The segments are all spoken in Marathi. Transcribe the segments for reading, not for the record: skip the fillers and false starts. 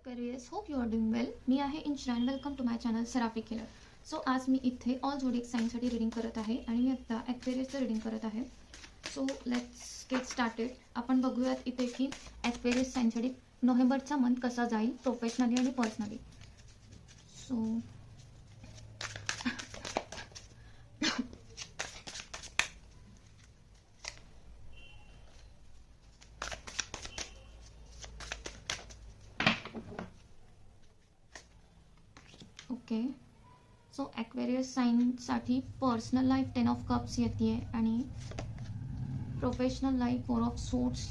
Aquarius, hope you are doing well. मी आहे Inshran. Welcome to my channel सराफी किलर. सो आज मी इथे ऑल झोडिक साईनसाठी रीडिंग करत आहे आणि मी आता ॲक्वेरियसचं रीडिंग करत आहे. So let's get started. आपण बघूयात इथे की ॲक्वेरियस साईनसाठी नोव्हेंबरचा मंथ कसा जाईल प्रोफेशनली आणि personally. So okay. So Aquarius साईनसाठी पर्सनल लाईफ 10 ऑफ कप्स येते आणि professional life 4 of swords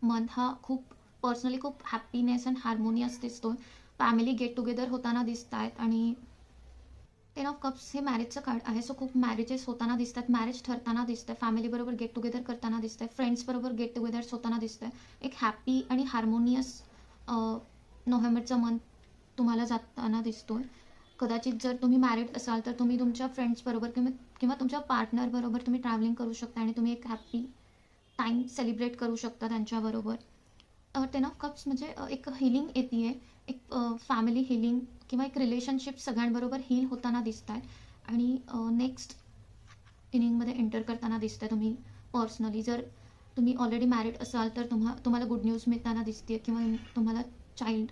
month हा खूप पर्सनली खूप हॅपीनेस अँड हार्मोनियस दिसतो. फॅमिली गेट टुगेदर होताना दिसत आहेत आणि 10 ऑफ कप्स हे मॅरेजचं कार्ड आहे. सो खूप मॅरेजेस होताना दिसतात, मॅरेज ठरताना दिसतं, फॅमिलीबरोबर गेट टुगेदर करताना दिसतं, फ्रेंड्सबरोबर गेट टुगेदर्स होताना दिसतं. एक हॅपी आणि हार्मोनियस नोव्हेंबरचा मंथ तुम्हाला जाताना दिसतोय. कदाचित जर तुम्ही मॅरिड असाल तर तुम्ही तुमच्या फ्रेंड्सबरोबर किंवा तुमच्या पार्टनरबरोबर तुम्ही ट्रॅव्हलिंग करू शकता आणि तुम्ही एक हॅपी टाईम सेलिब्रेट करू शकता त्यांच्याबरोबर. 10 ऑफ कप्स म्हणजे एक हिलिंग येते आहे, एक फॅमिली हिलिंग किंवा एक रिलेशनशिप सगळ्यांबरोबर हील होताना दिसत आहे आणि नेक्स्ट इनिंगमध्ये एंटर करताना दिसतं तुम्ही पर्सनली. जर तुम्ही ऑलरेडी मॅरिड असाल तर तुम्हाला गुड न्यूज मिळताना दिसते किंवा तुम्हाला चाइल्ड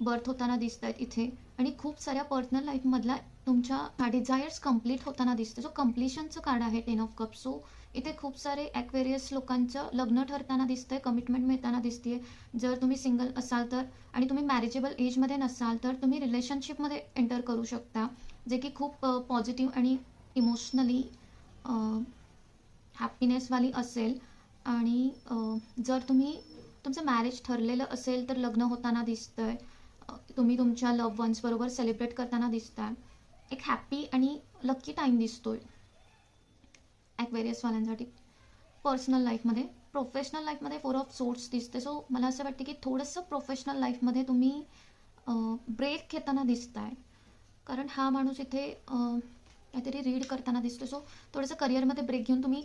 बर्थ होताना दिसत आहेत इथे. आणि खूप साऱ्या पर्सनल लाईफमधला तुमच्या डिझायर्स कंप्लीट होताना दिसतं. जो कम्प्लिशनचं कार्ड आहे 10 ऑफ कप्स. सो इथे खूप सारे ॲक्वेरियस लोकांचं लग्न ठरताना दिसतंय, कमिटमेंट मिळताना दिसते. जर तुम्ही सिंगल असाल तर आणि तुम्ही मॅरेजेबल एजमध्ये नसाल तर तुम्ही रिलेशनशिपमध्ये एंटर करू शकता, जे की खूप पॉझिटिव्ह आणि इमोशनली हॅपीनेसवाली असेल. आणि जर तुमचं मॅरेज ठरलेलं असेल तर लग्न होताना दिसतंय, तुम्ही तुमच्या लव्ह वन्स बरोबर सेलिब्रेट करताना दिसताय. एक हॅपी आणि लकी टाईम दिसतोय ॲक्वेरियसवाल्यांसाठी पर्सनल लाईफमध्ये. प्रोफेशनल लाईफमध्ये 4 ऑफ सोर्ट्स दिसते. सो मला असं वाटतं की थोडंसं प्रोफेशनल लाईफमध्ये तुम्ही ब्रेक घेताना दिसताय, कारण हा माणूस इथे काहीतरी रीड करताना दिसतो. सो थोडंसं करिअरमध्ये ब्रेक घेऊन तुम्ही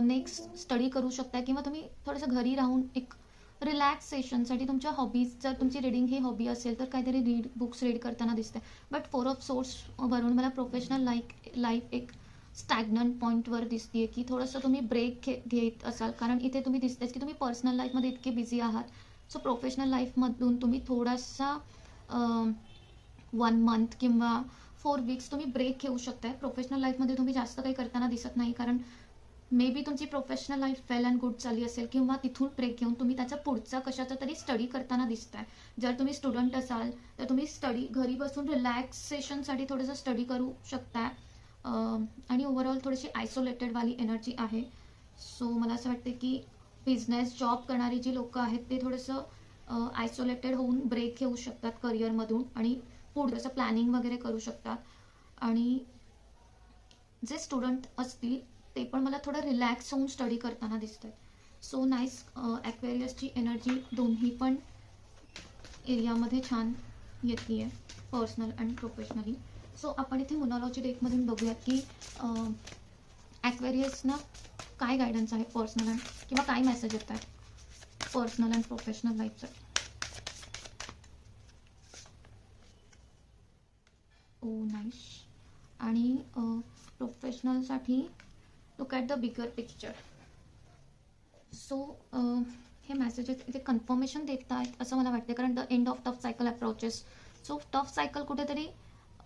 नेक्स्ट स्टडी करू शकता किंवा तुम्ही थोडंसं घरी राहून एक रिलॅक्सेशनसाठी तुमच्या हॉबीज, जर तुमची रीडिंग ही हॉबी असेल तर काहीतरी बुक्स रीड करताना दिसते. बट 4 ऑफ सोर्ट्सवरून मला प्रोफेशनल लाईफ एक स्टॅग्नंट पॉईंटवर दिसते की थोडंसं तुम्ही ब्रेक घेत असाल, कारण इथे तुम्ही दिसतेच की तुम्ही पर्सनल लाईफमध्ये इतके बिझी आहात. सो प्रोफेशनल लाईफमधून तुम्ही थोडासा 1 मंथ किंवा 4 वीक्स तुम्ही ब्रेक घेऊ शकताय. प्रोफेशनल लाईफमध्ये तुम्ही जास्त काही करताना दिसत नाही, कारण मे बी तुमची professional life well and good चालली असेल किंवा तिथून ब्रेक घेऊन तुम्ही त्याचा पुढचा कशाचा तरी स्टडी करताना दिसताय. जर तुम्ही स्टुडंट असाल तर तुम्ही स्टडी घरी बसून रिलॅक्सेशनसाठी थोडंसं स्टडी करू शकताय. आणि ओव्हरऑल थोडीशी आयसोलेटेडवाली एनर्जी आहे. सो मला असं वाटतं की बिझनेस जॉब करणारी जी लोकं आहेत ते थोडंसं आयसोलेटेड होऊन ब्रेक घेऊ शकतात करिअरमधून आणि पुढे असं प्लॅनिंग वगैरे करू शकतात. आणि जे स्टुडंट असतील ते पण मला थोडं रिलॅक्स होऊन स्टडी करताना दिसतात. So nice. ॲक्वेरियसची एनर्जी दोन्ही पण एरियामध्ये छान येते आहे, पर्सनल अँड प्रोफेशनली. सो आपण इथे मोनॉलॉजी डेकमधून बघूयात की ॲक्वेरियसना काय गायडन्स आहे पर्सनल अँड किंवा काय मेसेज येत आहेत पर्सनल अँड प्रोफेशनल लाईफसाठी. Oh nice. आणि प्रोफेशनलसाठी look at the bigger picture. So हे मेसेजेस इथे कन्फर्मेशन देत आहेत असं मला वाटते, कारण the end of tough cycle approaches. So tough cycle कुठेतरी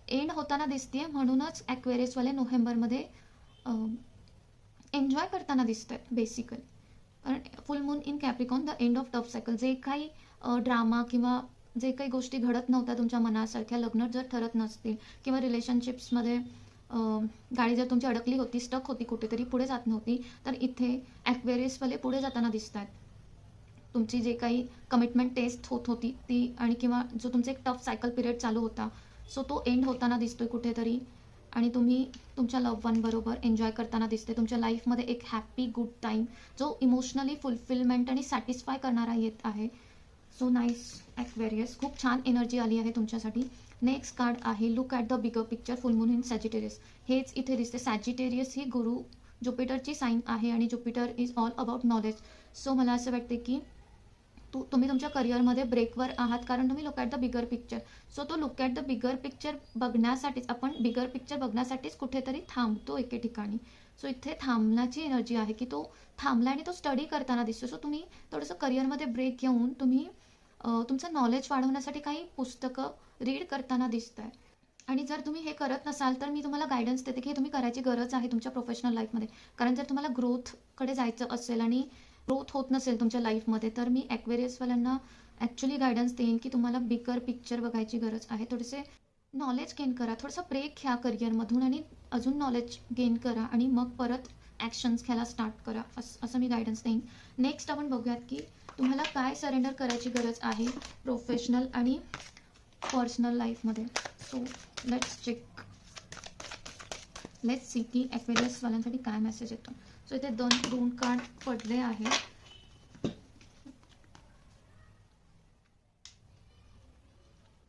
एंड होताना दिसते, म्हणूनच ॲक्वेरियसवाले नोव्हेंबरमध्ये एन्जॉय करताना दिसत आहेत बेसिकली. कारण full moon in Capricorn, the end of tough cycle. जे काही ड्रामा किंवा जे काही गोष्टी घडत नव्हत्या तुमच्या मनासारख्या, लग्न जर ठरत नसतील किंवा रिलेशनशिप्समध्ये गाडी जर तुमची अडकली होती, स्टक होती कुठेतरी, पुढे जात नव्हती, तर इथे ॲक्वेरियसवाले पुढे जाताना दिसत आहेत. तुमची जे काही कमिटमेंट टेस्ट होत होती ती आणि किंवा जो तुमचा एक टफ सायकल पिरियड चालू होता, सो तो एंड होताना दिसतोय कुठेतरी. आणि तुम्ही तुमच्या लव्ह वन बरोबर एन्जॉय करताना दिसते. तुमच्या लाईफमध्ये एक हॅपी गुड टाईम जो इमोशनली फुलफिलमेंट आणि सॅटिस्फाय करणारा येत आहे. So nice Aquarius. खूप छान एनर्जी आली आहे तुमच्यासाठी. नेक्स्ट कार्ड आहे look at the bigger picture, full moon in Sagittarius. हेच इथे दिसते. सॅजिटेरियस ही गुरु ज्युपिटरची साईन आहे आणि Jupiter is all about knowledge. So मला असं वाटते की तुम्ही तुमच्या करिअरमध्ये ब्रेकवर आहात, कारण तुम्ही look at the bigger picture. So तो look at the bigger picture बघण्यासाठीच आपण बिगर पिक्चर बघण्यासाठीच कुठेतरी थांबतो एके ठिकाणी. सो इथे थांबण्याची एनर्जी आहे की तो थांबला आणि तो स्टडी करताना दिसतो. सो तुम्ही थोडंसं करिअरमध्ये ब्रेक घेऊन तुम्ही तुमचं नॉलेज वाढवण्यासाठी काही पुस्तकं रीड करताना दिसत आहे. आणि जर तुम्ही हे करत नसाल तर मी तुम्हाला गायडन्स देते की हे तुम्ही करायची गरज आहे तुमच्या प्रोफेशनल लाईफमध्ये. कारण जर तुम्हाला ग्रोथकडे जायचं असेल आणि ग्रोथ होत नसेल तुमच्या लाईफमध्ये, तर मी ॲक्वेरियसवाल्यांना ॲक्च्युली गायडन्स देईन की तुम्हाला बिगर पिक्चर बघायची गरज आहे. थोडेसे नॉलेज गेन करा, थोडंसं ब्रेक घ्या करिअरमधून आणि अजून नॉलेज गेन करा आणि मग परत ॲक्शन्स घ्यायला स्टार्ट करा, असं मी गायडन्स देईन. नेक्स्ट आपण बघूयात की तुम्हाला काय सरेंडर करायची गरज आहे प्रोफेशनल आणि पर्सनल लाईफमध्ये. सो लेट्स सी की ॲक्वेरियसवाल्यांसाठी काय मेसेज येतो. सो इथे दोन कार्ड पडले आहेत.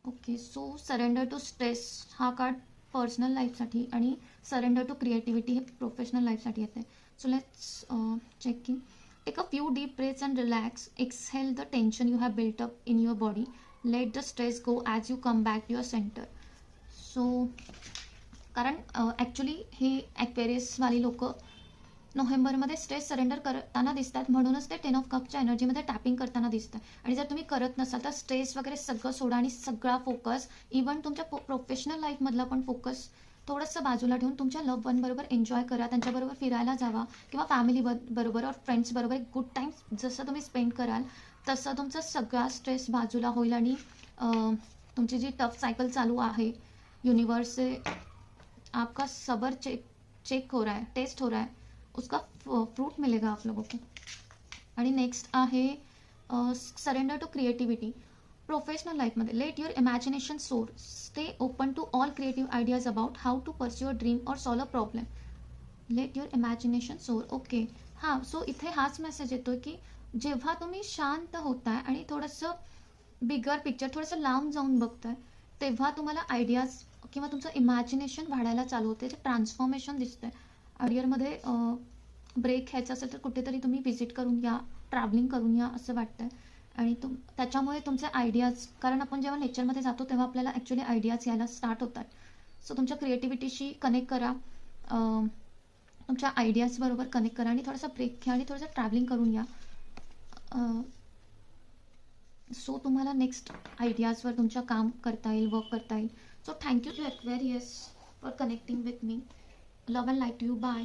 Okay, so surrender to stress हा कार्ड पर्सनल लाईफसाठी आणि सरेंडर टू क्रिएटिव्हिटी हे प्रोफेशनल लाईफसाठी येते. सो लेट्स चेक की take a few deep breaths and relax. Exhale the tension you have built up in your body. Let the stress go as you come back to your centre. So कारण ॲक्च्युली हे ॲक्वेरियसवाली लोक नोव्हेंबरमध्ये स्ट्रेस सरेंडर करताना दिसतात, म्हणूनच ते 10 ऑफ कपच्या एनर्जीमध्ये टॅपिंग करताना दिसतं. आणि जर तुम्ही करत नसाल तर स्ट्रेस वगैरे सगळं सोडा आणि सगळा फोकस इवन तुमच्या प्रोफेशनल लाईफमधला पण फोकस थोडंसं बाजूला ठेवून तुमच्या लव्ह वन बरोबर एन्जॉय करा. त्यांच्याबरोबर फिरायला जावा किंवा फॅमिली बरोबर और फ्रेंड्स बरोबर एक गुड टाईम जसं तुम्ही स्पेंड कराल तसं तुमचा सगळा स्ट्रेस बाजूला होईल. आणि तुमची जी टफ सायकल चालू आहे, यूनिवर्स से आपका सबर चेक हो रहा है, टेस्ट हो रहा है, उसका फ्रूट मिलेगा आप लोगों को. आणि नेक्स्ट आहे सरेंडर टू क्रिएटिव्हिटी प्रोफेशनल लाईफमध्ये. Let your imagination soar. Stay open to all creative ideas about how to pursue a dream और solve a problem. Let your imagination soar. Okay, हां, सो इथे हाच मेसेज येतो की जेव्हा तुम्ही शांत होताय आणि थोडंसं बिगर पिक्चर थोडंसं लांब जाऊन बघताय, तेव्हा तुम्हाला आयडियाज किंवा तुमचं इमॅजिनेशन वाढायला चालू होते. ते ट्रान्सफॉर्मेशन दिसतंय. करिअरमध्ये ब्रेक घ्यायचा असेल तर कुठेतरी तुम्ही व्हिजिट करून या, ट्रॅव्हलिंग करून या असं वाटतंय. आणि त्याच्यामुळे तुमचे आयडियाज, कारण आपण जेव्हा नेचरमध्ये जातो तेव्हा आपल्याला ॲक्च्युली आयडियाज यायला स्टार्ट होतात. सो तुमच्या क्रिएटिव्हिटीशी कनेक्ट करा, तुमच्या आयडियाजबरोबर कनेक्ट करा आणि थोडासा ब्रेक घ्या आणि थोडंसं ट्रॅव्हलिंग करून या. सो तुम्हाला नेक्स्ट आयडियाजवर तुमच्या काम करता येईल, वर्क करता येईल. So thank you to Aquarius for connecting with me. Love and light to you. Bye.